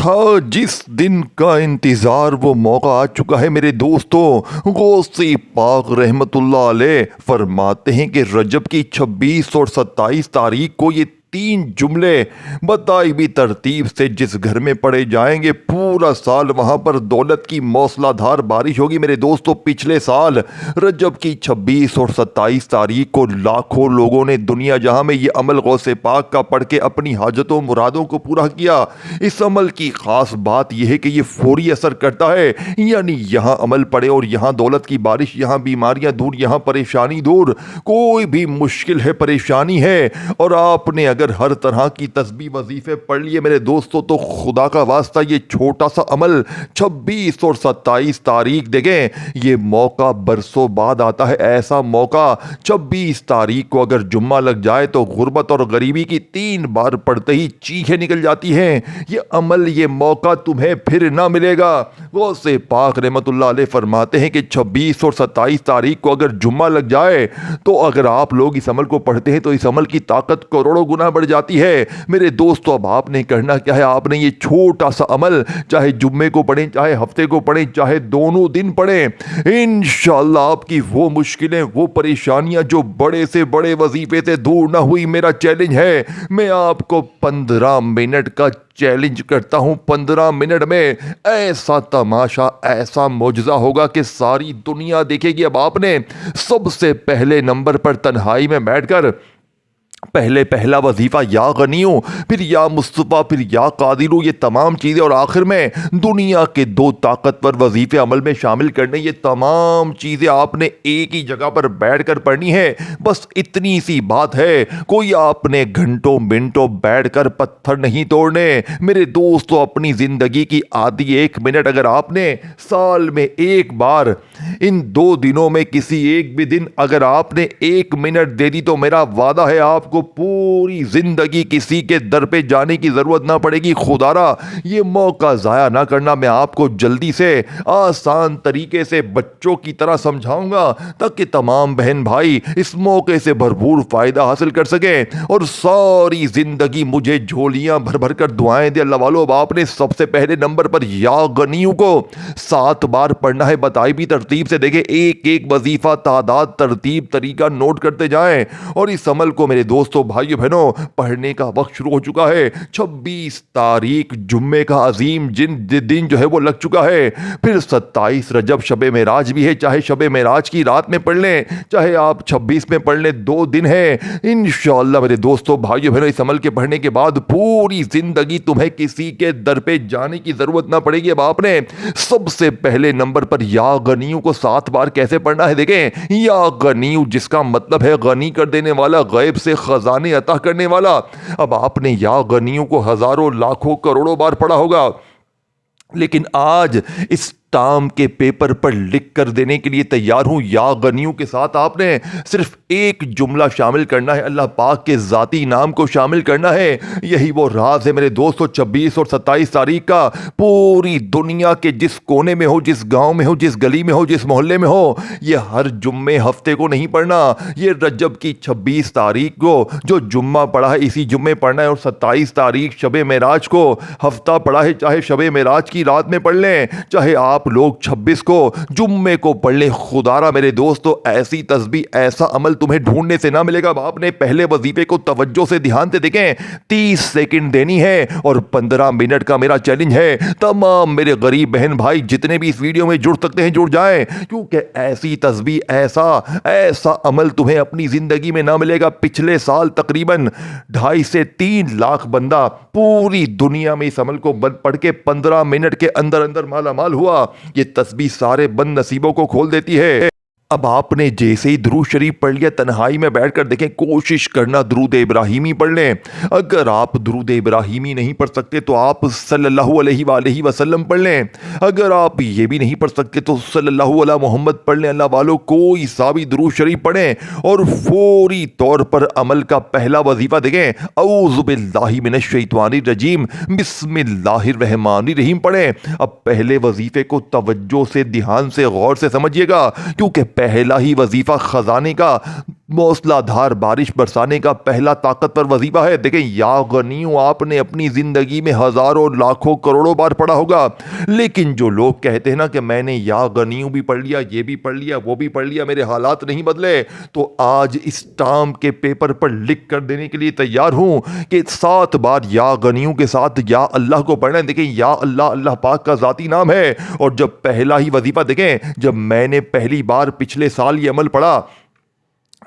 था जिस दिन का इंतज़ार वो मौका आ चुका है मेरे दोस्तों। गौसे पाक रहमतुल्लाह अलैह फरमाते हैं कि रजब की 26 और 27 तारीख को ये 3 जुमले बताई भी तरतीब से जिस घर में पढ़े जाएंगे पूरा साल वहां पर दौलत की मौसलाधार बारिश होगी मेरे दोस्तों। पिछले साल रजब की 26 और 27 तारीख को लाखों लोगों ने दुनिया जहां में ये अमल गौसे पाक का पढ़ के अपनी हाजतों मुरादों को पूरा किया। इस अमल की खास बात यह है कि ये फौरी असर करता है, यानी यहाँ अमल पड़े और यहाँ दौलत की बारिश, यहाँ बीमारियां दूर, यहाँ परेशानी दूर। कोई भी मुश्किल है, परेशानी है और आपने अगर हर तरह की तस्बीह वजीफे पढ़ लिए मेरे दोस्तों तो खुदा का वास्ता ये छोटा सा अमल 26 और 27 तारीख देखें, ये मौका बरसों बाद आता है। ऐसा मौका 26 तारीख को अगर जुम्मा लग जाए तो गुर्बत और गरीबी की 3 बार पढ़ते ही चीखें निकल जाती हैं। ये अमल, ये मौका तुम्हें फिर ना मिलेगा। गौसे पाक रहमतुल्लाह अलैह फरमाते हैं कि 26 और 27 तारीख को अगर जुम्मा लग जाए तो अगर आप लोग इस अमल को पढ़ते हैं तो इस अमल की ताकत करोड़ों गुना बढ़ जाती है मेरे दोस्तों। अब आपने करना क्या है, आपने ये छोटा सा अमल चाहे जुम्मे को पढ़ें, चाहे हफ्ते को पढ़ें, चाहे दोनों दिन पढ़ें, इंशाअल्लाह आपकी वो मुश्किलें, वो परेशानियां जो बड़े से बड़े वजीफे से दूर ना हुई। मेरा चैलेंज है, मैं आपको 15 मिनट का चैलेंज करता हूं। 15 मिनट में ऐसा तमाशा, ऐसा मौजज़ा होगा कि सारी दुनिया देखेगी। अब आपने सबसे पहले नंबर पर तन्हाई में बैठकर पहला वजीफा या गनियो, फिर या मुस्तफ़ा, फिर या कादिरू, ये तमाम चीज़ें और आखिर में दुनिया के 2 ताकतवर वजीफे अमल में शामिल करने, ये तमाम चीज़ें आपने एक ही जगह पर बैठकर पढ़नी है। बस इतनी सी बात है, कोई आपने घंटों मिनटों बैठकर पत्थर नहीं तोड़ने मेरे दोस्तों। अपनी ज़िंदगी की आधी 1 मिनट अगर आपने साल में एक बार इन 2 दिनों में किसी एक भी दिन अगर आपने 1 मिनट दे दी तो मेरा वादा है आपको पूरी जिंदगी किसी के दर पे जाने की जरूरत ना पड़ेगी। खुदारा ये मौका जाया ना करना। मैं आपको जल्दी से आसान तरीके से बच्चों की तरह समझाऊंगा ताकि तमाम बहन भाई इस मौके से भरपूर फायदा हासिल कर सकें और सारी जिंदगी मुझे झोलियां भर भर कर दुआएं दे। अल्लाह वालों, अब आपने सबसे पहले नंबर पर या गनियों को 7 बार पढ़ना है। बताई भी तरतीब से देखें, एक एक वजीफा, तादाद, तरतीब, तरीका नोट करते जाएं और इस अमल को मेरे दोस्तों, भाइयों बहनों, पढ़ने का वक्त शुरू हो चुका है। 26 तारीख जुम्मे का अजीम दिन जो है वो लग चुका है। फिर 27 रजब शबे मेराज भी है, चाहे शबे मेराज की रात में पढ़ लें, चाहे आप 26 में पढ़ लें, 2 दिन है। इंशाअल्लाह मेरे दोस्तों, भाइयों बहनों, इस अमल के पढ़ने के बाद पूरी जिंदगी तुम्हें किसी के दर पे जाने की जरूरत ना पड़ेगी। अब आपने सबसे पहले नंबर पर या गनियों को 7 बार कैसे पढ़ना है देखें। या गनियों जिसका मतलब है गनी कर देने वाला, गैब से खजाने अता करने वाला। अब आपने या गनियों को हजारों, लाखों, करोड़ों बार पढ़ा होगा, लेकिन आज इस टाम के पेपर पर लिख कर देने के लिए तैयार हूं। या गनियों के साथ आपने सिर्फ एक जुमला शामिल करना है, अल्लाह पाक के जाती नाम को शामिल करना है। यही वो राज है मेरे दोस्तों। 26 और 27 तारीख का पूरी दुनिया के जिस कोने में हो, जिस गांव में हो, जिस गली में हो, जिस मोहल्ले में हो, ये हर जुम्मे हफ्ते को नहीं पढ़ना। ये रजब की 26 तारीख को जो जुम्मा पढ़ा है इसी जुम्मे पढ़ना है और 27 तारीख शबे मेराज को हफ्ता पढ़ा है, चाहे शबे मेराज की रात में पढ़ लें, चाहे आप लोग 26 को जुम्मे को पढ़ लें। खुदारा मेरे दोस्तों, ऐसी तस्बीह, ऐसा अमल तुम्हें ढूंढने से ना मिलेगा। आपने पहले वजीफे को तवज्जो से ध्यान से देखें, 30 सेकंड देनी है और 15 मिनट का मेरा चैलेंज है। तमाम मेरे गरीब बहन भाई जितने भी इस वीडियो में जुड़ सकते हैं जुड़ जाएं, क्योंकि ऐसी तस्बीह, ऐसा अमल तुम्हें अपनी जिंदगी में ना मिलेगा। पिछले साल तकरीबन 2.5 से 3 लाख बंदा पूरी दुनिया में इस अमल को पढ़ के 15 मिनट के अंदर अंदर माला माल हुआ। ये तस्बीह सारे बद नसीबों को खोल देती है। अब आपने जैसे ही दुरूद शरीफ पढ़ लिया, तन्हाई में बैठकर देखें, कोशिश करना दुरूद इब्राहिमी पढ़ लें। अगर आप दुरूद इब्राहिमी नहीं पढ़ सकते तो आप सल्लल्लाहु अलैहि वसल्लम पढ़ लें। अगर आप ये भी नहीं पढ़ सकते तो सल्लल्लाहु अला मोहम्मद पढ़ लें। अल्लाह वालों, कोई सा भी दुरूद शरीफ पढ़ें और फौरी तौर पर अमल का पहला वजीफा देखें, औज़ु बिल्लाहि मिनश शैतानिर रजीम बिस्मिल्लाहिर रहमानिर रहीम पढ़ें। अब पहले वजीफे को तवज्जो से, ध्यान से, गौर से समझिएगा, क्योंकि पहला ही वजीफा खजाने का मूसलाधार बारिश बरसाने का पहला ताकतवर वजीफा है। देखें, या गनियों आपने अपनी जिंदगी में हजारों लाखों करोड़ों बार पढ़ा होगा, लेकिन जो लोग कहते हैं ना कि मैंने या गनियों भी पढ़ लिया, ये भी पढ़ लिया, वो भी पढ़ लिया, मेरे हालात नहीं बदले, तो आज इस स्टाम्प के पेपर पर लिख कर देने के लिए तैयार हूं कि 7 बार या गनियों के साथ या अल्लाह को पढ़ना है। देखें, या अल्लाह अल्लाह पाक का जाती नाम है। और जब पहला ही वजीफा, देखें, जब मैंने पहली बार पिछले साल ये अमल पढ़ा,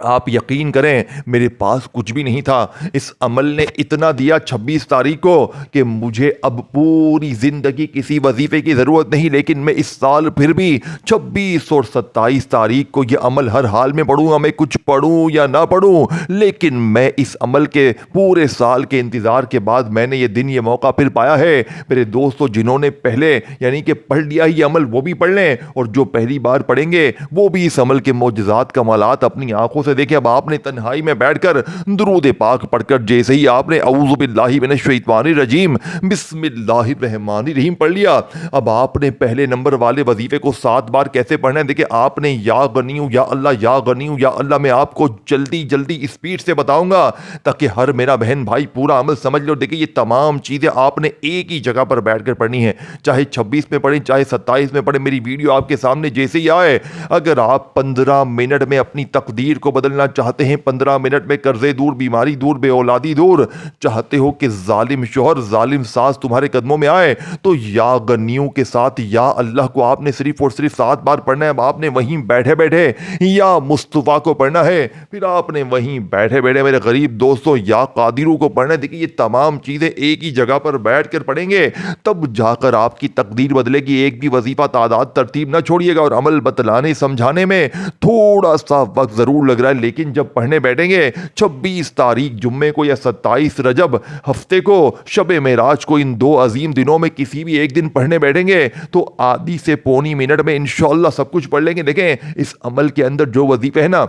आप यकीन करें मेरे पास कुछ भी नहीं था। इस अमल ने इतना दिया 26 तारीख को कि मुझे अब पूरी ज़िंदगी किसी वजीफ़े की ज़रूरत नहीं, लेकिन मैं इस साल फिर भी 26 और 27 तारीख को यह अमल हर हाल में पढ़ूंगा। मैं कुछ पढ़ूं या ना पढ़ूं, लेकिन मैं इस अमल के पूरे साल के इंतज़ार के बाद मैंने ये दिन, ये मौका फिर पाया है। मेरे दोस्तों, जिन्होंने पहले यानी कि पढ़ लिया ये अमल, वो भी पढ़ लें, और जो पहली बार पढ़ेंगे वो भी इस अमल के मौजज़ात कमालात अपनी आंखों से देखिए। अब आपने तन्हाई में बैठकर दुरूद पाक पढ़कर जैसे ही आपने औज़ु बिल्लाहि मिनश शैतानिर रजीम बिस्मिल्लाहिर रहमानिर रहीम पढ़ लिया, अब आपने पहले नंबर वाले वजीफे को 7 बार कैसे पढ़ना है। देखिए, आपने या गनियू या अल्लाह, या गनियू या अल्लाह, मैं आपको जल्दी जल्दी स्पीड से बताऊंगा ताकि हर मेरा बहन भाई पूरा अमल समझ लो। देखिए, ये तमाम चीज़ें आपने एक ही जगह पर बैठकर पढ़नी है, चाहे 26 में पढ़ें, चाहे 27 में पढ़ें। मेरी वीडियो आपके सामने जैसे ही आए, अगर आप 15 मिनट में अपनी तकदीर को बदलना चाहते हैं, 15 मिनट में कर्जे दूर, बीमारी दूर, बेऔलादी दूर, चाहते हो कि जालिम शोहर, जालिम सास तुम्हारे कदमों में आए, तो या गनियों के साथ या अल्लाह को आपने सिर्फ और सिर्फ 7 बार पढ़ना है। अब आपने वहीं बैठे बैठे या मुस्तफ़ा को पढ़ना है, फिर आपने वहीं बैठे बैठे मेरे गरीब दोस्तों या कादिरू को पढ़ना है। देखिए, ये तमाम चीज़ें एक ही जगह पर बैठ कर पढ़ेंगे, तब जाकर आपकी तकदीर बदलेगी। एक भी वजीफा तादाद तरतीब ना छोड़िएगा। और अमल बतलाने समझाने में थोड़ा सा वक्त ज़रूर लग रहा है, लेकिन जब पढ़ने बैठेंगे 26 तारीख जुम्मे को या 27 रजब हफ्ते को, शब मेराज को, इन 2 अजीम दिनों में किसी भी एक दिन पढ़ने बैठेंगे तो आधी से पौनी मिनट में इंशाअल्लाह सब कुछ पढ़ लेंगे। देखें, इस अमल के अंदर जो वजीफे है ना,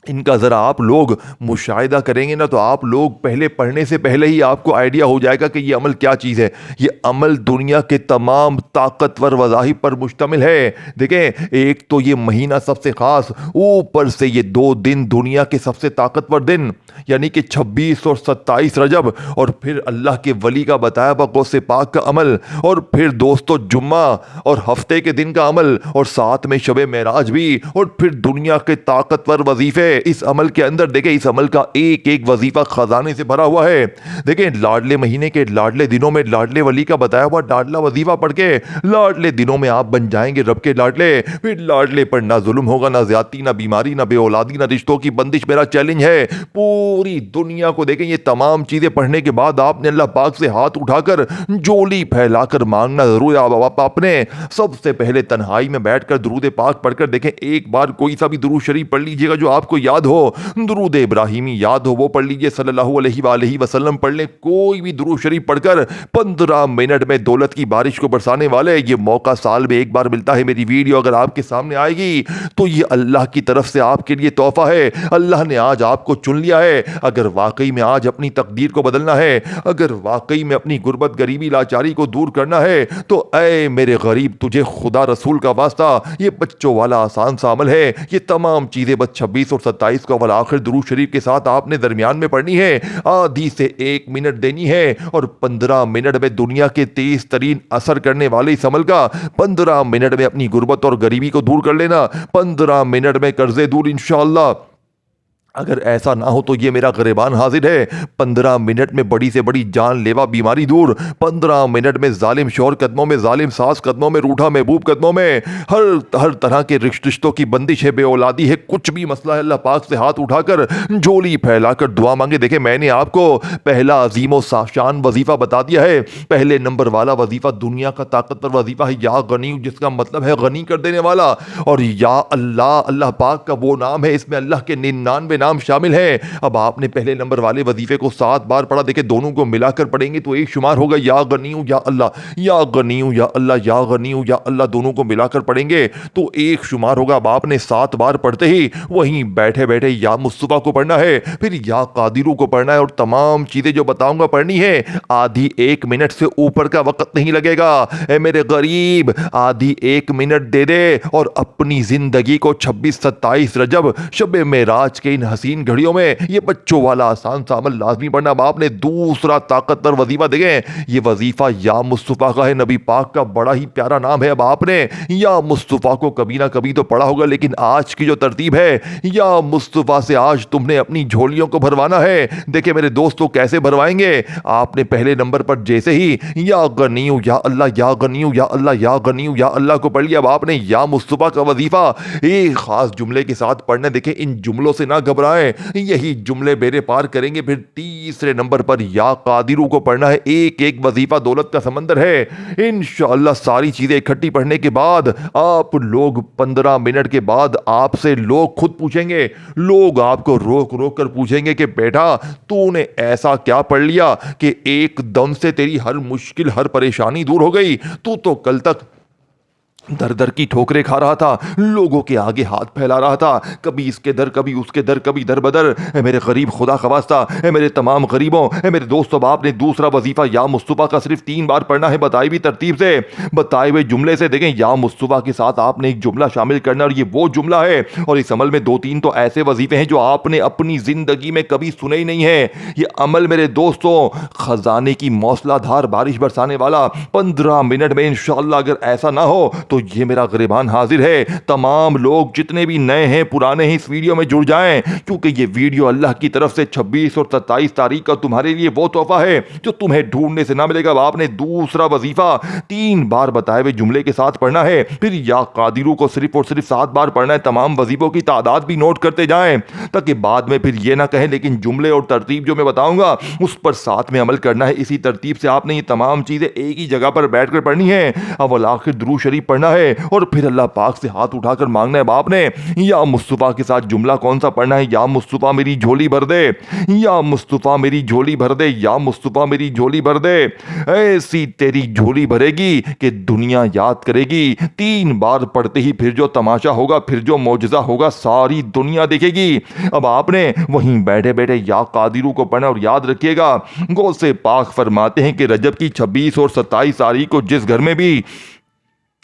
इनका ज़रा आप लोग मुशाहिदा करेंगे ना, तो आप लोग पहले पढ़ने से पहले ही आपको आइडिया हो जाएगा कि ये अमल क्या चीज़ है। ये अमल दुनिया के तमाम ताकतवर वज़ाहिब पर मुश्तमिल है। देखें, एक तो ये महीना सबसे ख़ास, ऊपर से ये 2 दिन दुनिया के सबसे ताकतवर दिन, यानी कि 26 और 27 रजब, और फिर अल्लाह के वली का बताया हुआ गौसे पाक का अमल, और फिर दोस्तों जुम्मा और हफ्ते के दिन का अमल, और साथ में शब मेराज भी, और फिर दुनिया के ताकतवर वजीफे इस अमल के अंदर। देखें, इस अमल का एक एक वजीफा खजाने से भरा हुआ है। देखें, लाडले महीने के लाडले दिनों में लाडले वली का बताया हुआ लाडला वजीफा पढ़ के लाडले दिनों में आप बन जाएंगे रब के लाडले। फिर लाडले पर ना जुल्म होगा, ना ज्यादती, ना बीमारी, ना बेऔलादी, ना रिश्तों की बंदिश। मेरा चैलेंज है पूरी दुनिया को। देखें, ये तमाम चीजें पढ़ने के बाद आपने अल्लाह पाक से हाथ उठाकर जोली फैलाकर मांगना जरूर है। आपने सबसे पहले तन्हाई में बैठकर दुरूद पाक पढ़कर देखें, एक बार कोई सा भी दुरूद शरीफ पढ़ लीजिएगा जो आपको याद हो। दुरूद इब्राहिमी याद हो वो पढ़ लीजिए, सल्लल्लाहु अलैहि वसल्लम पढ़ लें। कोई भी दुरूद शरीफ पढ़कर 15 मिनट में दौलत की बारिश को बरसाने वाले ये मौका साल में एक बार मिलता है। मेरी वीडियो अगर आपके सामने आएगी तो ये अल्लाह की तरफ से आपके लिए तोहफा है। अल्लाह ने आज आपको चुन लिया है। अगर वाकई में आज अपनी तकदीर को बदलना है, अगर वाकई में अपनी गुर्बत, गरीबी, लाचारी को दूर करना है, तो ऐ मेरे गरीब, तुझे खुदा रसूल का वास्ता, ये बच्चों वाला आसान सा अमल है। ये तमाम चीज़ें बस 26 और 27 को अवल आखिर दुरूद शरीफ के साथ आपने दरमियान में पढ़नी है। आधी से 1 मिनट देनी है, और 15 मिनट में दुनिया के तेज तरीन असर करने वाले इस अमल का 15 मिनट में अपनी गुर्बत और गरीबी को दूर कर लेना, 15 मिनट में कर्जे दूर इंशाअल्लाह। अगर ऐसा ना हो तो ये मेरा ग़रीबान हाजिर है। 15 मिनट में बड़ी से बड़ी जानलेवा बीमारी दूर, 15 मिनट में जालिम शौहर कदमों में, जालिम सास कदमों में, रूठा महबूब कदमों में, हर तरह के रिश्तों की बंदिश है, बेऔलादी है, कुछ भी मसला है, अल्लाह पाक से हाथ उठाकर झोली फैलाकर दुआ मांगे। देखें, मैंने आपको पहला अजीम शान वजीफ़ा बता दिया है। पहले नंबर वाला वजीफ़ा दुनिया का ताकतवर वजीफ़ा है, या गनी, जिसका मतलब है गनी कर देने वाला। और या अल्लाह, अल्लाह पाक का वो नाम है, इसमें अल्लाह के 99 नाम शामिल है। अब आपने पहले नंबर वाले वजीफे को 7 बार पढ़ा। देखिए दोनों को मिलाकर पढ़ेंगे तो एक शुमार होगा या गनीयू या अल्लाह, या गनीयू या अल्लाह, या गनीयू या अल्लाह, दोनों को मिलाकर पढ़ेंगे तो एक शुमार होगा। अब आपने 7 बार पढ़ते ही वहीं बैठे बैठे या मुस्तफा को पढ़ना है, फिर या कादिरू को पढ़ना है, और तमाम चीजें जो बताऊंगा पढ़नी है। आधी 1 मिनट से ऊपर का वक्त नहीं लगेगा। ए मेरे गरीब, आधी 1 मिनट दे दे और अपनी जिंदगी को 26-27 रजब शब मेराज के इन हसीन घड़ियों में ये बच्चों वाला आसान सा अमल लाजमी पढ़ना। अब आपने दूसरा ताकतवर वजीफा देखें, ये वजीफा या मुस्तफा का है, नबी पाक का बड़ा ही प्यारा नाम है। अब आपने या मुस्तफा को कभी ना कभी तो पढ़ा होगा, लेकिन आज की जो तरतीब है, या मुस्तफा से आज तुमने अपनी झोलियों को भरवाना है। देखिए मेरे दोस्तों कैसे भरवाएंगे। आपने पहले नंबर पर जैसे ही या गनीयू या अल्लाह, या गनीयू या अल्लाह, या गनीयू या अल्लाह को पढ़ लिया, अब आपने या मुस्तफा का वजीफा एक खास जुमले के साथ पढ़ना। देखें इन जुमलों से ना घबराएं, यही जुमले बेरे पार करेंगे। फिर तीसरे नंबर पर या कादिरू को पढ़ना है। एक एक वजीफा दौलत का समंदर है। इंशाअल्लाह सारी चीजें इकट्ठी पढ़ने के बाद आप लोग 15 मिनट के बाद आपसे लोग खुद पूछेंगे, लोग आपको रोक रोक कर पूछेंगे कि बेटा तूने ऐसा क्या पढ़ लिया कि एकदम से तेरी हर मुश्किल हर परेशानी दूर हो गई। तू तो कल तक दर दर की ठोकरें खा रहा था, लोगों के आगे हाथ फैला रहा था, कभी इसके दर कभी उसके दर, कभी दर बदर। मेरे गरीब खुदा खवास्ता, मेरे तमाम गरीबों, मेरे दोस्तों, आपने दूसरा वजीफा या मुस्तफा का सिर्फ 3 बार पढ़ना है, बताई हुई तरतीब से, बताए हुए जुमले से। देखें या मुस्तफा के साथ आपने एक जुमला शामिल करना, और ये वो जुमला है, और इस अमल में 2-3 तो ऐसे वजीफे हैं जो आपने अपनी जिंदगी में कभी सुने ही नहीं है। ये अमल मेरे दोस्तों खजाने की मौसलाधार बारिश बरसाने वाला। 15 मिनट में इंशाअल्लाह अगर ऐसा ना हो तो ये मेरा गिरबान हाजिर है। तमाम लोग जितने भी नए हैं पुराने हैं इस वीडियो में जुड़ जाएं, क्योंकि ये वीडियो अल्लाह की तरफ से 26 और 27 तारीख का तुम्हारे लिए वो तोहफा है जो तुम्हें ढूंढने से ना मिलेगा। आपने दूसरा वजीफा 3 बार बताए हुए जुमले के साथ पढ़ना है, फिर या कादिरू को सिर्फ और सिर्फ 7 बार पढ़ना है। तमाम वजीफों की तादाद भी नोट करते जाएं ताकि बाद में फिर ये ना कहें लेकिन जुमले और तरतीब जो मैं बताऊंगा उस पर साथ में अमल करना है। इसी तरतीब से आपने ये तमाम चीजें एक ही जगह पर बैठकर पढ़नी है। अव्वल आखिर दुरूद शरीफ पढ़ना है और फिर अल्लाह पाक से हाथ उठाकर मांगना है। बाप ने या मुस्तफा के साथ जुमला कौन सा पढ़ना है, या मुस्तफा मेरी झोली भर दे, या मुस्तफा मेरी झोली भर दे, या मुस्तफा मेरी झोली भर दे। ऐसी तेरी झोली भरेगी कि दुनिया याद करेगी। 3 बार पढ़ते ही फिर जो तमाशा होगा, फिर जो मौजज़ा होगा, सारी दुनिया देखेगी। अब आपने वहीं बैठे बैठे या कादिरू को पढ़ना, और याद रखिएगा गौसे पाक फरमाते हैं कि रजब की 26 और 27 तारीख को जिस घर में भी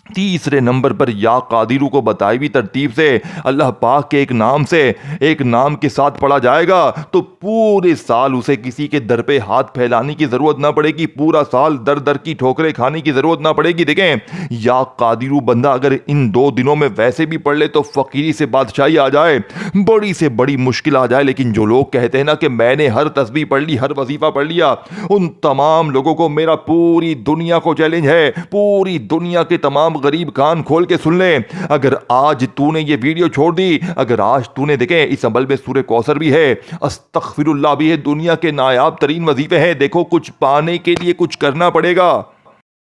तीसरे नंबर पर या कादिरू को बताई हुई तरतीब से अल्लाह पाक के एक नाम से, एक नाम के साथ पढ़ा जाएगा तो पूरे साल उसे किसी के दर पे हाथ फैलाने की जरूरत ना पड़ेगी, पूरा साल दर दर की ठोकरें खाने की जरूरत ना पड़ेगी। देखें या कादिरू बंदा अगर इन 2 दिनों में वैसे भी पढ़ ले तो फकीरी से बादशाही आ जाए, बड़ी से बड़ी मुश्किल आ जाए। लेकिन जो लोग कहते हैं ना कि मैंने हर तस्बीह पढ़ ली, हर वजीफा पढ़ लिया, उन तमाम लोगों को मेरा पूरी दुनिया को चैलेंज है, पूरी दुनिया के तमाम गरीब कान खोल के सुन ले। अगर आज तूने ये वीडियो छोड़ दी, अगर आज तूने देखे इस अमल में सूरह कौसर भी है, अस्तगफिरुल्लाह भी है, दुनिया के नायाब तरीन वजीफे हैं। देखो कुछ पाने के लिए कुछ करना पड़ेगा।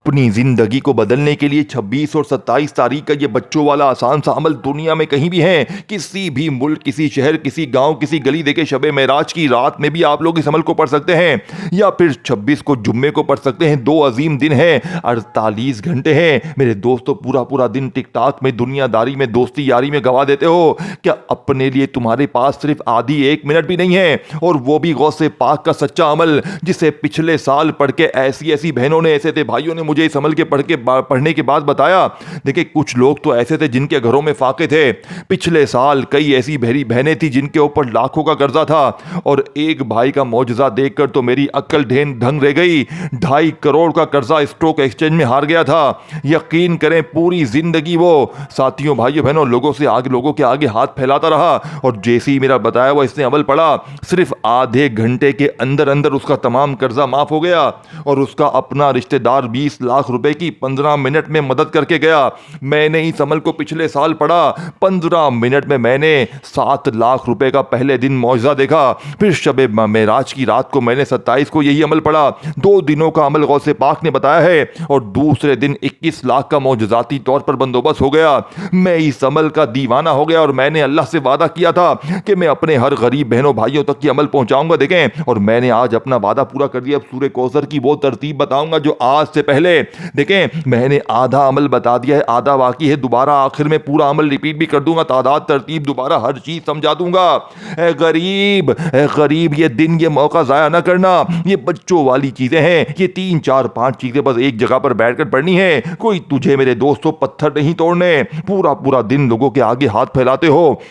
अपनी जिंदगी को बदलने के लिए 26 और 27 तारीख का ये बच्चों वाला आसान सा अमल दुनिया में कहीं भी है, किसी भी मुल्क, किसी शहर, किसी गांव, किसी गली, देखे शबे मेराज की रात में भी आप लोग इस अमल को पढ़ सकते हैं, या फिर 26 को जुम्मे को पढ़ सकते हैं। 2 अजीम दिन हैं, 48 घंटे हैं। मेरे दोस्तों पूरा पूरा दिन टिकटॉक में दुनियादारी में दोस्ती यारी में गवा देते हो क्या? अपने लिए तुम्हारे पास सिर्फ आधी 1 मिनट भी नहीं है, और वो भी गौसे पाक का सच्चा अमल जिसे पिछले साल पढ़ के ऐसी ऐसी बहनों ने, ऐसे थे भाइयों ने मुझे इस अमल के पढ़ने के बाद बताया। देखिए कुछ लोग तो ऐसे थे जिनके घरों में फाके थे, पिछले साल कई ऐसी बहरी बहनें थी जिनके ऊपर लाखों का कर्जा था, और एक भाई का मौजज़ा देखकर तो मेरी अक्ल ढंग रह गई। 2.5 करोड़ का कर्जा स्टॉक एक्सचेंज में हार गया था। यकीन करें पूरी जिंदगी वो साथियों भाइयों बहनों लोगों के आगे हाथ फैलाता रहा, और जैसे ही मेरा बताया हुआ इसने अमल पढ़ा, सिर्फ आधे घंटे के अंदर अंदर उसका तमाम कर्जा माफ हो गया, और उसका अपना रिश्तेदार 20 लाख रुपए की 15 मिनट में मदद करके गया। मैंने इस अमल को पिछले साल पढ़ा। 15 मिनट में मैंने 7 लाख रुपए का पहले दिन मौजज़ा देखा। फिर शबे मेराज की रात को मैंने 27 को यही अमल पढ़ा। 2 दिनों का अमल गौसे पाक ने बताया है और दूसरे दिन 21 लाख का मौजज़ाती तौर पर बंदोबस्त हो गया। मैं इस अमल का दीवाना हो गया और मैंने अल्लाह से वादा किया था कि मैं अपने हर गरीब बहनों भाइयों तक ये अमल पहुंचाऊंगा। देखें, और मैंने आज अपना वादा पूरा कर दिया। अब सूरह कौसर की वो तरतीब बताऊंगा जो आज से पहले, देखें, मैंने आधा अमल बता दिया है, आधा बाकी है। दोबारा आखिर में पूरा अमल रिपीट भी कर दूंगा, तादाद तरतीब दोबारा हर चीज समझा दूंगा। ए गरीब, ये दिन, ये मौका जाया ना करना। ये बच्चों वाली चीजें हैं, ये 3 4 5 चीजें बस एक जगह पर बैठकर पढ़नी है। कोई तुझे मेरे दोस्तों पत्थर नहीं तोड़ने। पूरा पूरा दिन लोगों के आगे हाथ फैलाते हो।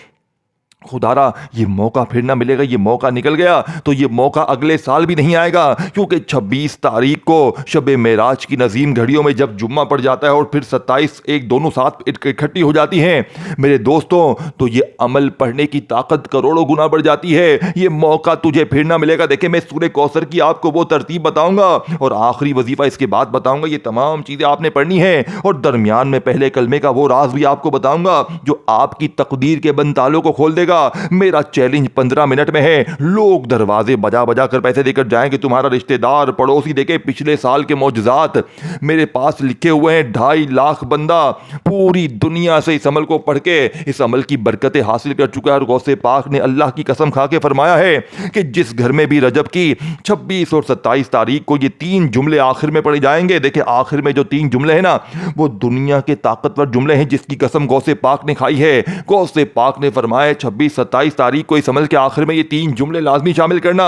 खुदारा, ये मौका फिर ना मिलेगा। ये मौका निकल गया तो ये मौका अगले साल भी नहीं आएगा, क्योंकि 26 तारीख को शबे मेराज की नजीम घड़ियों में जब जुम्मा पड़ जाता है और फिर 27 एक दोनों साथ इकट्ठी हो जाती हैं मेरे दोस्तों, तो ये अमल पढ़ने की ताकत करोड़ों गुना बढ़ जाती है। ये मौका तुझे फिर ना मिलेगा। देखे, मैं सूरह कौसर की आपको वो तरतीब बताऊंगा और आखिरी वजीफा इसके बाद बताऊंगा। ये तमाम चीजें आपने पढ़नी है और दरमियान में पहले कलमे का वो राज भी आपको बताऊंगा जो आपकी तकदीर के बंतालों को खोल देगा। मेरा चैलेंज 15 मिनट में है। लोग दरवाजे बजा बजा कर पैसे देकर जाएंगे। तुम्हारा रिश्तेदार पड़ोसी देखे पिछले साल के मौजज़ात मेरे पास लिखे हुए हैं। 2.5 लाख बंदा पूरी दुनिया से इस अमल को पढ़ के इस अमल की बरकतें हासिल कर चुका है। और गौसे पाक ने अल्लाह की कसम खा के फरमाया है कि जिस घर में भी रजब की 26 और 27 तारीख को ये 3 जुमले आखिर में पढ़े जाएंगे। देखे, आखिर में जो 3 जुमले हैं ना, वो दुनिया के ताकतवर जुमले हैं जिसकी कसम गौसे पाक ने खाई है। गौसे पाक ने फरमाया 26-27 तारीख को इस अमल के आखिर में ये 3 जुमले लाजमी शामिल करना।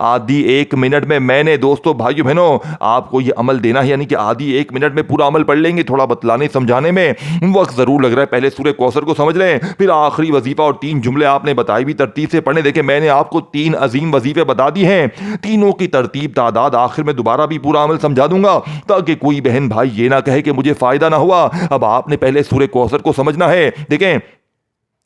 आधी 1 मिनट में मैंने दोस्तों भाइयों बहनों आपको ये अमल देना है, यानी कि आधी 1 मिनट में पूरा अमल पढ़ लेंगे। थोड़ा बतलाने समझाने में वक्त जरूर लग रहा है। पहले सूरह कौसर को समझ लें, फिर आखिरी वजीफा और 3 जुमले आपने बताई भी तरतीब से पढ़ने। देखे, मैंने आपको 3 अजीम वजीफे बता दिए हैं। तीनों की तरतीब तादाद आखिर में दोबारा भी पूरा अमल समझा दूंगा ताकि कोई बहन भाई ये ना कहे कि मुझे फायदा ना हुआ। अब आपने पहले सूरह कौसर को समझना है। देखें,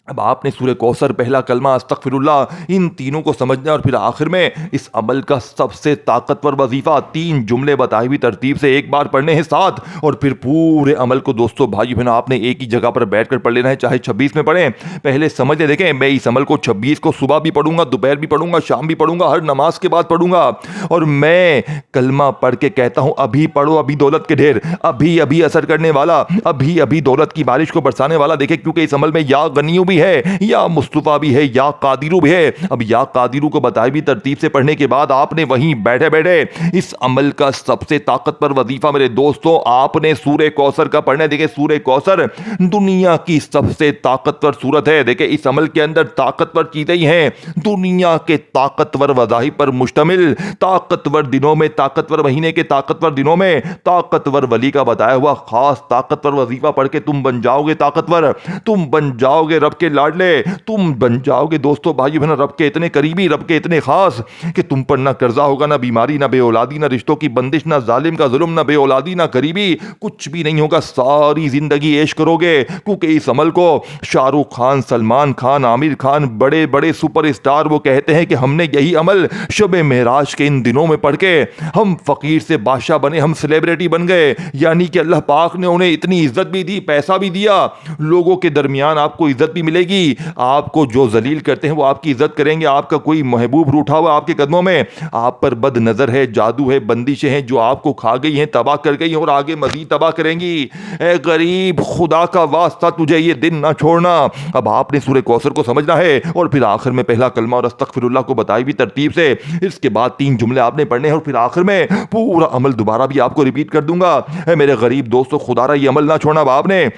अब आपने सूरह कौसर, पहला कलमा, अस्तगफिरुल्लाह, इन तीनों को समझना और फिर आखिर में इस अमल का सबसे ताकतवर वजीफा 3 जुमले बताई हुई तरतीब से एक बार पढ़ने हैं साथ, और फिर पूरे अमल को दोस्तों भाई बहनों आपने एक ही जगह पर बैठकर पढ़ लेना है, चाहे 26 में पढ़ें। पहले समझ ले, देखें, मैं इस अमल को 26 को सुबह भी पढ़ूंगा, दोपहर भी पढ़ूंगा, शाम भी पढ़ूंगा, हर नमाज के बाद पढ़ूंगा। और मैं कलमा पढ़ के कहता हूं, अभी पढ़ो, अभी दौलत के ढेर, अभी अभी असर करने वाला, अभी अभी दौलत की बारिश को बरसाने वाला। देखें, क्योंकि इस अमल में या गनियों भी है, या मुस्तफा भी है, या कादिरू भी है। अब या कादिरू को बताई भी तरतीब से पढ़ने के बाद आपने वहीं बैठे बैठे इस अमल का सबसे ताकतवर वजीफा मेरे दोस्तों आपने सूरह कौसर का पढ़ना है। देखिए, सूरह कौसर दुनिया की सबसे ताकतवर सूरत है। देखिए, इस अमल के अंदर ताकतवर चीजें ही हैं, दुनिया के ताकतवर वज़ाहिब पर मुश्तमिल, ताकतवर दिनों में, ताकतवर महीने के ताकतवर दिनों में ताकतवर वली का बताया हुआ खास ताकतवर वजीफा पढ़ के तुम बन जाओगे ताकतवर, तुम बन जाओगे रब के लाडले, तुम बन जाओगे दोस्तों भाई बहनों रब के इतने करीबी, रब के इतने खास कि तुम पर ना कर्जा होगा, ना बीमारी, ना बेऔलादी, ना रिश्तों की बंदिश, ना जालिम का जुल्म, ना बेऔलादी, ना गरीबी, कुछ भी नहीं होगा। सारी जिंदगी ऐश करोगे, क्योंकि इस अमल को शाहरुख खान, सलमान खान, आमिर खान, बड़े बड़े सुपरस्टार वो कहते हैं कि हमने यही अमल शबे मेराज के इन दिनों में पढ़ के हम फकीर से बादशाह बने, हम सेलिब्रिटी बन गए। यानी कि अल्लाह पाक ने उन्हें इतनी इज्जत भी दी, पैसा भी दिया। लोगों के दरमियान आपको इज्जत भी मिलेगी, आपको जो जलील करते हैं वो आपकी इज्जत करेंगे। आपका कोई महबूब रूठा हुआ आपके कदमों में, आप पर बद नजर है, जादू है, बंदिशें हैं जो आपको खा गई हैं, तबाह कर गई हैं और आगे मजीद तबाह करेंगी। ए गरीब, खुदा का वास्ता तुझे ये दिन ना छोड़ना। अब आपने सूरह कौसर को समझना है और फिर आखिर में पहला कलमा और अस्तगफिरुल्लाह को बताई भी तरतीब से, इसके बाद 3 जुमले आपने पढ़ने हैं और फिर आखिर में पूरा अमल दोबारा भी आपको रिपीट कर दूंगा। मेरे गरीब दोस्तों, खुदारा ये अमल ना छोड़ना। आपने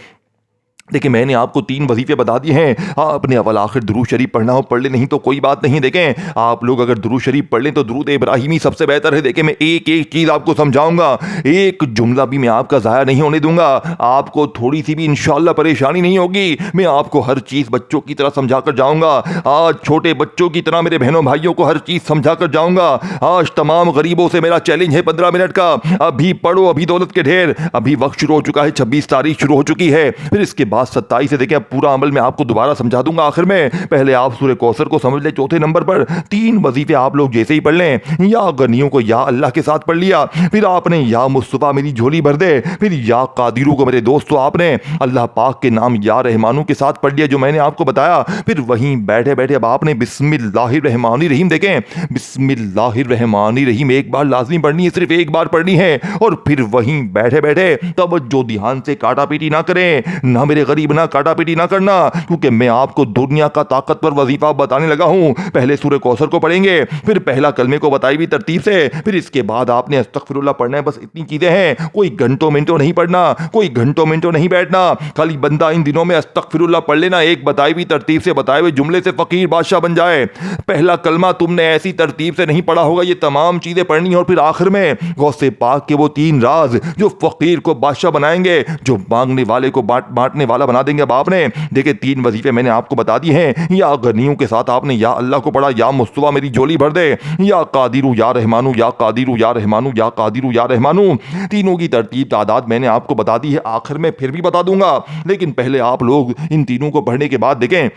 देखिए, मैंने आपको 3 वजीफे बता दिए हैं। आपने अवल आखिर दुरूद शरीफ पढ़ना हो पढ़ ले, नहीं तो कोई बात नहीं। देखें, आप लोग अगर दुरूद शरीफ पढ़ लें तो दुरूद इब्राहिमी सबसे बेहतर है। देखें, मैं एक एक चीज़ आपको समझाऊंगा, एक जुमला भी मैं आपका ज़ाया नहीं होने दूंगा। आपको थोड़ी सी भी इंशाअल्लाह परेशानी नहीं होगी। मैं आपको हर चीज़ बच्चों की तरह समझा कर जाऊँगा। आज छोटे बच्चों की तरह मेरे बहनों भाइयों को हर चीज़ समझा कर जाऊँगा। आज तमाम गरीबों से मेरा चैलेंज है 15 मिनट का। अभी पढ़ो, अभी दौलत के ढेर। अभी वक्त शुरू हो चुका है, 26 तारीख शुरू हो चुकी है। फिर इसके बाद बात 27 से देखें, अब पूरा अमल मैं आपको दोबारा समझा दूंगा आखिर में। पहले आप सूरह कौसर को समझ ले। चौथे नंबर पर 3 वजीफे आप लोग जैसे ही पढ़ लें, या गनियों को या अल्लाह के साथ पढ़ लिया, फिर आपने या मुस्तफा मेरी झोली भर दे, फिर या कादिरू को मेरे दोस्तों आपने अल्लाह पाक के नाम या रहमानू के साथ पढ़ लिया जो मैंने आपको बताया। फिर वहीं बैठे बैठे अब आपने बिस्मिल्लाहिर्रहमानिर्रहीम, देखें बिस्मिल्लाहिर्रहमानिर्रहीम एक बार लाजमी पढ़नी है, सिर्फ एक बार पढ़नी है। और फिर वहीं बैठे बैठे तवज्जो ध्यान से काटा पीटी ना करें, ना मेरे गरीब ना काटा पीटी ना करना, क्योंकि मैं आपको दुनिया का ताकतवर वजीफा बताने लगा हूं। पहले सूरह कौसर को पढ़ेंगे, फिर पहला कलमे को बताई भी तरतीब से, फिर इसके बाद आपने अस्तगफिरुल्लाह पढ़ना है। बस इतनी चीजें हैं, कोई घंटों मिनटों नहीं पढ़ना, कोई घंटों मिनटों नहीं बैठना। खाली बंदा इन दिनों में अस्तगफिरुल्लाह पढ़ लेना, एक बताई भी तरतीब से बताए हुए जुमले से फकीर बादशाह बन जाए। पहला कलमा तुमने ऐसी तरतीब से नहीं पढ़ा होगा, ये तमाम चीजें पढ़नी है। और फिर आखिर में गौसे पाक के वो 3 राज जो फकीर को बादशाह बनाएंगे, जो मांगने वाले को बांटने वाला बना देंगे। अब आपने देखे 3 वजीफे मैंने आपको बता दिए हैं। या गनियों के साथ आपने या अल्लाह को पढ़ा, या मुस्तफा मेरी झोली भर दे, या कादिरू या रहमानू, या कादिरू या रहमानू, या कादिरू या रहमानू। तीनों की तरतीब तादाद मैंने आपको बता दी है, आखिर में फिर भी बता दूंगा। लेकिन पहले आप लोग इन तीनों को पढ़ने के बाद देखें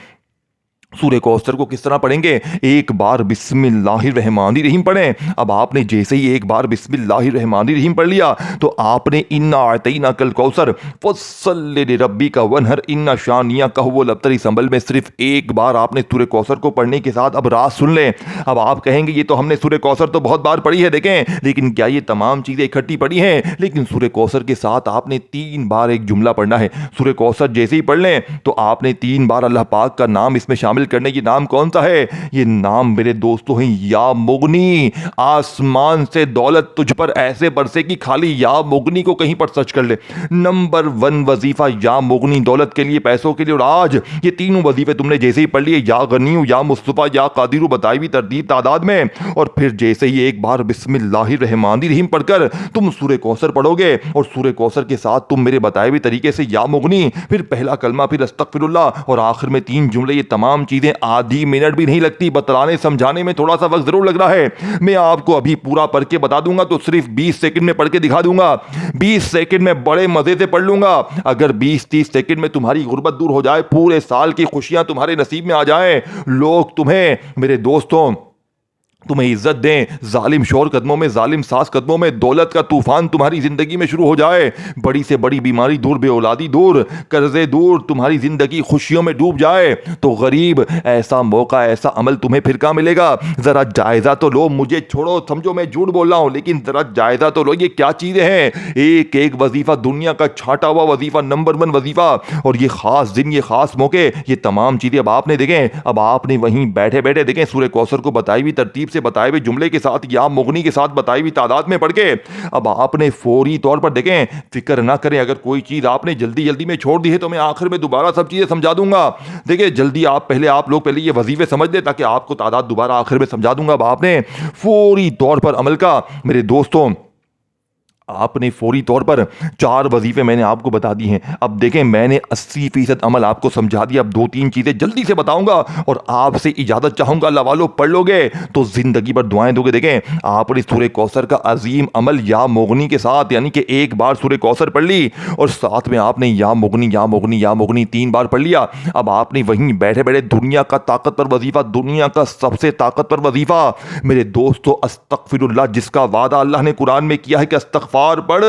सूरह कौसर को किस तरह पढ़ेंगे। एक बार बिस्मिल्लाहिर्रहमानिर्रहीम पढ़ें। अब आपने जैसे ही एक बार बिस्मिल्लाहिर्रहमानिर्रहीम पढ़ लिया तो आपने इन्ना अतैना कल कौसर फस्सल्लि लिरब्बिका वन्हर इन्ना शानियका हुवल अब्तर, इस अमल में सिर्फ एक बार आपने सूरह कौसर को पढ़ने के साथ अब राज सुन लें। अब आप कहेंगे ये तो हमने सूरह कौसर तो बहुत बार पढ़ी है, देखें, लेकिन क्या ये तमाम चीजें इकट्ठी पढ़ी हैं? लेकिन सूरह कौसर के साथ आपने 3 बार एक जुमला पढ़ना है। सूरह कौसर जैसे ही पढ़ लें तो आपने 3 बार अल्लाह पाक का नाम इसमें शामिल करने की। नाम कौन सा है? ये नाम मेरे दोस्तों हैं या मुगनी। आसमान से दौलत तुझ पर ऐसे बरसे कि खाली या मुगनी को कहीं पर सर्च कर ले। नंबर 1 वजीफा या मुगनी, दौलत के लिए, पैसों के लिए। और आज ये तीनों वजीफे तुमने जैसे ही पढ़ लिए, या गनियू, या मुस्तफा, या कादिरू बताई भी तरतीब तादाद में, और फिर जैसे ही एक बार बिस्मिल्लाहिर्रहमानिर्रहीम पढ़कर तुम सूरह कौसर पढ़ोगे और सूरह कौसर के साथ तुम मेरे बताए हुए तरीके से या मुगनी, फिर पहला कलमा, फिर अस्तगफिरुल्लाह और आखिर में 3 जुमले, ये तमाम चीजें आधी मिनट भी नहीं लगती। बतलाने समझाने में थोड़ा सा वक्त जरूर लग रहा है। मैं आपको अभी पूरा पढ़ के बता दूंगा तो सिर्फ 20 सेकंड में पढ़ के दिखा दूंगा। 20 सेकंड में बड़े मजे से पढ़ लूंगा। अगर 20-30 सेकंड में तुम्हारी गुर्बत दूर हो जाए, पूरे साल की खुशियां तुम्हारे नसीब में आ जाए, लोग तुम्हें, मेरे दोस्तों, तुम्हें इज्जत दें, जालिम शोर कदमों में, जालिम सास कदमों में, दौलत का तूफान तुम्हारी जिंदगी में शुरू हो जाए, बड़ी से बड़ी बीमारी दूर, बेऔलादी दूर, कर्जे दूर, तुम्हारी जिंदगी खुशियों में डूब जाए, तो गरीब ऐसा मौका, ऐसा अमल तुम्हें फिर कहां मिलेगा? जरा जायजा तो लो। मुझे छोड़ो, समझो मैं झूठ बोल रहा हूं, लेकिन जरा जायजा तो लो, ये क्या चीजें हैं। एक एक वजीफा, दुनिया का छाटा हुआ वजीफा, नंबर 1 वजीफा, और ये खास दिन, ये खास मौके, ये तमाम चीजें अब आपने देखें। अब आपने वहीं बैठे बैठे देखें सूरह कौसर को बताई हुई तरतीब से, बताए हुए जुमले के साथ, या मुगनी के साथ बताई हुई तादाद में पढ़ के अब आपने फौरी तौर पर देखें, फिक्र ना करें, अगर कोई चीज आपने जल्दी जल्दी में छोड़ दी है तो मैं आखिर में दोबारा सब चीजें समझा दूंगा। देखिए जल्दी आप लोग पहले ये वजीफे समझ ले ताकि आपको तादाद दोबारा आखिर में समझा दूंगा। अब आपने फौरी तौर पर अमल का, मेरे दोस्तों, आपने फौरी तौर पर 4 वजीफे मैंने आपको बता दी हैं। अब देखें, मैंने 80% अमल आपको समझा दिया। अब 2-3 चीजें जल्दी से बताऊंगा और आपसे इजाजत चाहूंगा। अल्लाह वालों, पढ़ लोगे तो जिंदगी भर दुआएं दोगे। देखें, आपने सूरह कौसर का अजीम अमल या मुगनी के साथ, यानी कि एक बार सूरह कौसर पढ़ ली और साथ में आपने या मुगनी, या मुगनी, या मुगनी 3 बार पढ़ लिया। अब आपने वहीं बैठे बैठे दुनिया का ताकतवर वजीफा, दुनिया का सबसे ताकतवर वजीफा, मेरे दोस्तों, अस्तगफिरुल्लाह, जिसका वादा अल्लाह ने कुरान में किया है कि अस्तगफार पढ़,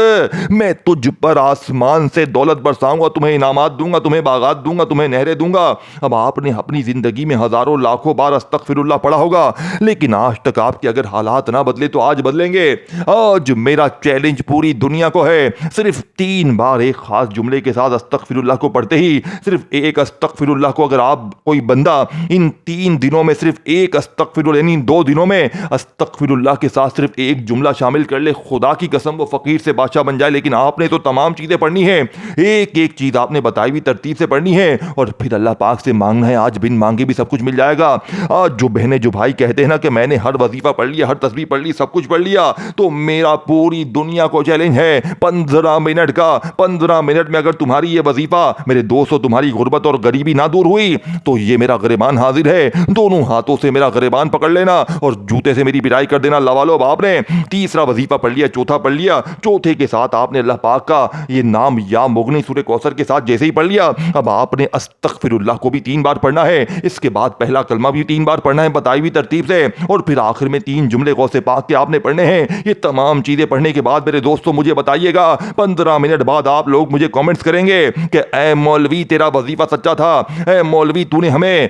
मैं तुझ पर आसमान से दौलत बरसाऊंगा, तुम्हें इनामात दूंगा, तुम्हें बागात दूंगा, तुम्हें नहरें दूंगा। अब आपने अपनी जिंदगी में हजारों लाखों बार अस्तगफिरुल्लाह पढ़ा होगा, लेकिन आज तक आपके अगर हालात ना बदले तो आज बदलेंगे। आज मेरा चैलेंज पूरी दुनिया को है, सिर्फ 3 बार एक खास जुमले के साथ अस्तगफिरुल्लाह को पढ़ते ही, सिर्फ एक अस्तगफिरुल्लाह को अगर आप, कोई बंदा इन 3 दिनों में सिर्फ एक अस्तगफिरुल्लाह, यानी 2 दिनों में अस्तगफिरुल्लाह के साथ सिर्फ एक जुमला शामिल कर ले, खुदा की कसम वो फकीर से बादशाह बन जाए। लेकिन आपने तो तमाम चीजें पढ़नी है, एक एक चीज आपने बताई हुई तरतीब से पढ़नी है और फिर अल्लाह पाक से मांगना है। आज बिन मांगे भी सब कुछ मिल जाएगा। आज जो बहनें, जो भाई कहते हैं ना कि मैंने हर वजीफा पढ़ लिया, हर तस्बीह पढ़ ली, सब कुछ पढ़ लिया, तो मेरा पूरी दुनिया को चैलेंज है 15 मिनट का। 15 मिनट में अगर तुम्हारी ये वजीफा, मेरे दोस्तों, तुम्हारी गुर्बत और गरीबी ना दूर हुई तो ये मेरा गिरबान हाजिर है, दोनों हाथों से मेरा गिरबान पकड़ लेना और जूते से मेरी पिटाई कर देना। अल्लाह वालों, आपने तीसरा वजीफा पढ़ लिया, चौथा पढ़ लिया, चौथे के साथ आपने अल्लाह पाक का ये नाम या मुगनी सूरह कौसर के साथ जैसे ही पढ़ लिया, अब आपने अस्तगफिरुल्लाह को भी 3 बार पढ़ना है। इसके बाद पहला कलमा भी 3 बार पढ़ना है बताई हुई तरतीब से, और फिर आखिर में 3 जुमले गौसे पाक के आपने पढ़ने हैं। ये तमाम चीजें पढ़ने के बाद मेरे दोस्तों मुझे बताइएगा, 15 मिनट बाद आप लोग मुझे कमेंट्स करेंगे कि ए मौलवी तेरा वजीफा सच्चा था, ए मौलवी तूने हमें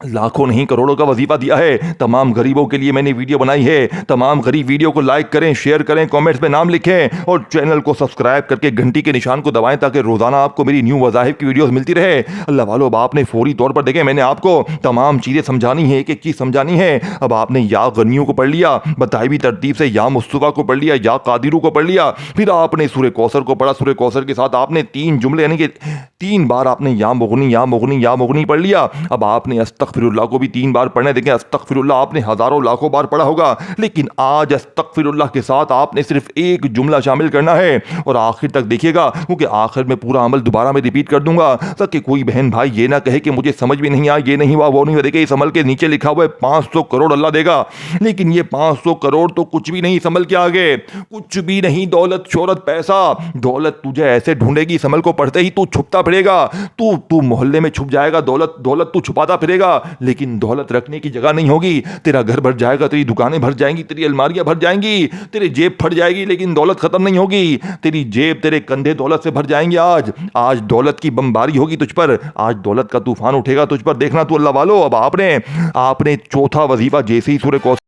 लाखों नहीं करोड़ों का वजीफा दिया है। तमाम गरीबों के लिए मैंने वीडियो बनाई है। तमाम गरीब वीडियो को लाइक करें, शेयर करें, कमेंट्स में नाम लिखें और चैनल को सब्सक्राइब करके घंटी के निशान को दबाएं ताकि रोजाना आपको मेरी न्यू वज़ाहिफ की वीडियोस मिलती रहे। अल्लाह वालों, अब आपने फौरी तौर पर देखें, मैंने आपको तमाम चीज़ें समझानी है, एक एक चीज़ समझानी है। अब आपने या गनियों को पढ़ लिया, बताई हुई तरतीब से या मुस्तफ़ा को पढ़ लिया, या कादिरू को पढ़ लिया, फिर आपने सूरह कौसर को पढ़ा। सूरह कौसर के साथ आपने 3 जुमले यानी कि 3 बार आपने या मुगनी या मुगनी या मुगनी पढ़ लिया। अब आपने अस्तगफिरुल्लाह को भी 3 बार पढ़ने। देखें, अस्तगफिरुल्लाह आपने हजारों लाखों बार पढ़ा होगा, लेकिन आज अस्तगफिरुल्लाह के साथ आपने सिर्फ एक जुमला शामिल करना है और आखिर तक देखिएगा, क्योंकि आखिर में पूरा अमल दोबारा मैं रिपीट कर दूंगा ताकि कोई बहन भाई ये ना कहे कि मुझे समझ भी नहीं आया, ये नहीं हुआ, वो नहीं हुआ। देखिए, इस अमल के नीचे लिखा हुआ है 500 करोड़ अल्लाह देगा, लेकिन ये 500 करोड़ तो कुछ भी नहीं इस अमल के आगे, कुछ भी नहीं। दौलत, शोहरत, पैसा, दौलत तुझे ऐसे ढूंढेगी, इस अमल को पढ़ते ही तू छुपता फिरेगा, तू मोहल्ले में छुप जाएगा। दौलत तू छुपाता फिरेगा, लेकिन दौलत रखने की जगह नहीं होगी। तेरा घर भर जाएगा, तेरी दुकानें भर जाएंगी, तेरी अलमारियां भर जाएंगी, तेरी जेब फट जाएगी, लेकिन दौलत खत्म नहीं होगी। तेरी जेब, तेरे कंधे दौलत से भर जाएंगे। आज दौलत की बमबारी होगी तुझ पर, आज दौलत का तूफान उठेगा तुझ पर, देखना तू अल्लाह वालों। अब आपने चौथा वजीफा जैसे ही सूरह कौसर,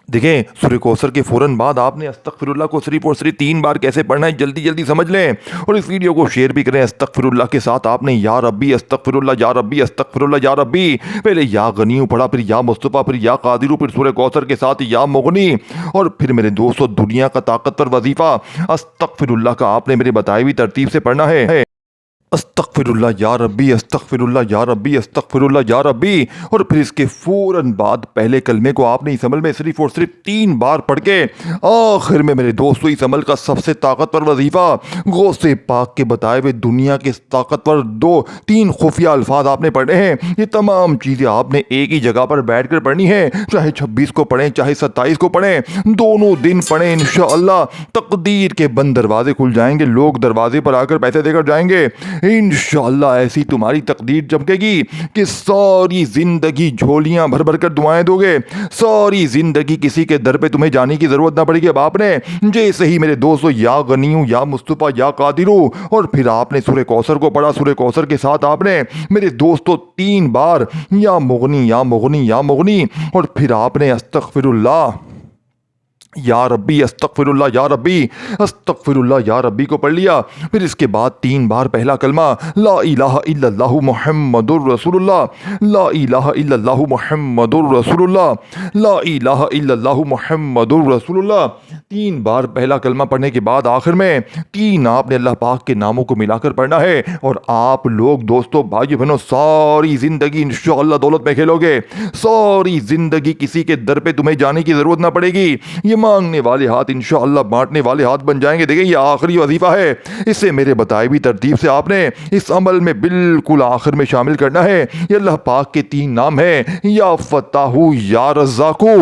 देखें, सूरह कौसर के फौरन बाद आपने अस्तगफिरुल्लाह को सिर्फ और सिर्फ 3 बार कैसे पढ़ना है जल्दी जल्दी समझ लें और इस वीडियो को शेयर भी करें। अस्तगफिरुल्लाह के साथ आपने या रब्बी अस्तगफिरुल्लाह, या रब्बी अस्तगफिरुल्लाह, या रब्बी, पहले या गनीयू पढ़ा, फिर या मुस्तफ़ा, फिर या कादिरू, फिर सूरह कौसर के साथ या मुगनी, और फिर मेरे दोस्तों दुनिया का ताकतवर वजीफा अस्तगफिरुल्लाह का आपने मेरे बताई हुई तरतीब से पढ़ना है। अस्तगफिरुल्लाह या रब्बी, अस्तगफिरुल्लाह या रब्बी, अस्तगफिरुल्लाह या रब्बी, और फिर इसके फौरन बाद पहले कलमे को आपने इस अमल में सिर्फ और सिर्फ 3 बार पढ़ के आखिर में मेरे दोस्तों इस अमल का सबसे ताकतवर वजीफा गौसे पाक के बताए हुए दुनिया के ताकतवर 2-3 खुफिया अल्फाज आपने पढ़े हैं। ये तमाम चीज़ें आपने एक ही जगह पर बैठ कर पढ़नी है, चाहे 26 को पढ़ें, चाहे 27 को पढ़ें, दोनों दिन पढ़ें। इंशाअल्लाह तकदीर के बंद दरवाजे खुल जाएंगे, लोग दरवाजे पर आकर पैसे देकर जाएंगे। इंशाअल्लाह ऐसी तुम्हारी तकदीर चमकेगी कि सारी जिंदगी झोलियां भर भर कर दुआएं दोगे, सारी जिंदगी किसी के दर पे तुम्हें जाने की जरूरत ना पड़ेगी। अब आपने जैसे ही मेरे दोस्तों या गनीयू, या मुस्तफ़ा, या कादिरू, और फिर आपने सूरह कौसर को पढ़ा। सूरह कौसर के साथ आपने मेरे दोस्तों 3 बार या मुगनी या मुगनी या मुगनी, और फिर आपने अस्तगफिरुल्लाह या रब्बी अस्तगफिरुल्लाह या रब्बी, अस्तगफिरुल्लाह या रब्बी को पढ़ लिया। फिर इसके बाद 3 बार पहला कलमा ला इलाहा इल्लल्लाहु मुहम्मदुर रसूलुल्लाह, ला इलाहा इल्लल्लाहु मुहम्मदुर रसूलुल्लाह, ला इलाहा इल्लल्लाहु मुहम्मदुर रसूलुल्लाह। 3 बार पहला कलमा पढ़ने के बाद आखिर में 3 आपने अल्लाह पाक के नामों को मिलाकर पढ़ना है। और आप लोग दोस्तों, भाई बहनों, सारी जिंदगी इंशाअल्लाह दौलत में खेलोगे, सारी जिंदगी किसी के दर पे तुम्हें जाने की जरूरत ना पड़ेगी। ये मांगने वाले हाथ इंशाअल्लाह बांटने वाले हाथ बन जाएंगे। देखिए, ये आखिरी वजीफा है, इसे मेरे बताई हुई तरतीब से आपने इस अमल में बिल्कुल आखिर में शामिल करना है। ये अल्लाह पाक के 3 नाम है, या फताहू, या रज़्ज़ाकू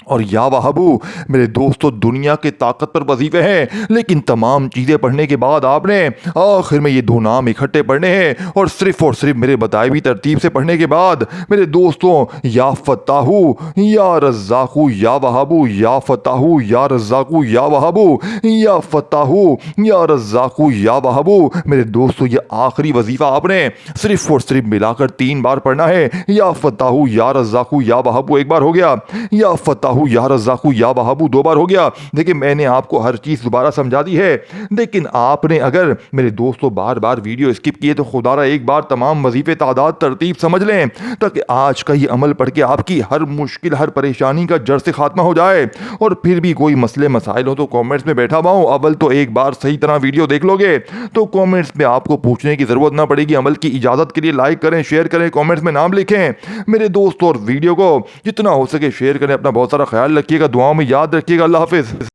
और या वहाबू। मेरे दोस्तों दुनिया के ताकतवर वजीफे हैं, लेकिन तमाम चीज़ें पढ़ने के बाद आपने आखिर में ये 2 नाम इकट्ठे पढ़ने हैं और सिर्फ मेरे बताई हुई तरतीब से पढ़ने के बाद मेरे दोस्तों या फताहू, या रज़्ज़ाकू, या वहाबू, या फताहू, या रज़्ज़ाकू, या वहाबू, या फताहू, या रज़्ज़ाकू, या वहाबू। मेरे दोस्तों ये आखिरी वजीफा आपने सिर्फ मिलाकर 3 बार पढ़ना है। या फताहू, या रज़्ज़ाकू, या वहाबू एक बार हो गया, या फताहू, या रज़्ज़ाकू, या वहाबू 2 बार हो गया। देखिए, मैंने आपको हर चीज़ दोबारा समझा दी है, लेकिन आपने अगर मेरे दोस्तों बार बार वीडियो स्किप किए तो खुदारा एक बार तमाम वजीफे तादाद तरतीब समझ लें, ताकि आज का ये अमल पढ़ के आपकी हर मुश्किल, हर परेशानी का जड़ से खात्मा हो जाए। और फिर भी कोई मसले मसाइल हो तो कमेंट्स में बैठा हुआ हूँ। अव्वल तो एक बार सही तरह वीडियो देख लोगे तो कमेंट्स में आपको पूछने की ज़रूरत ना पड़ेगी। अमल की इजाज़त के लिए लाइक करें, शेयर करें, कमेंट्स में नाम लिखें मेरे दोस्तों, और वीडियो को जितना हो सके शेयर करें। अपना बहुत सारा ख्याल रखिएगा, दुआओं में याद रखिएगा। अल्लाह हाफिज़।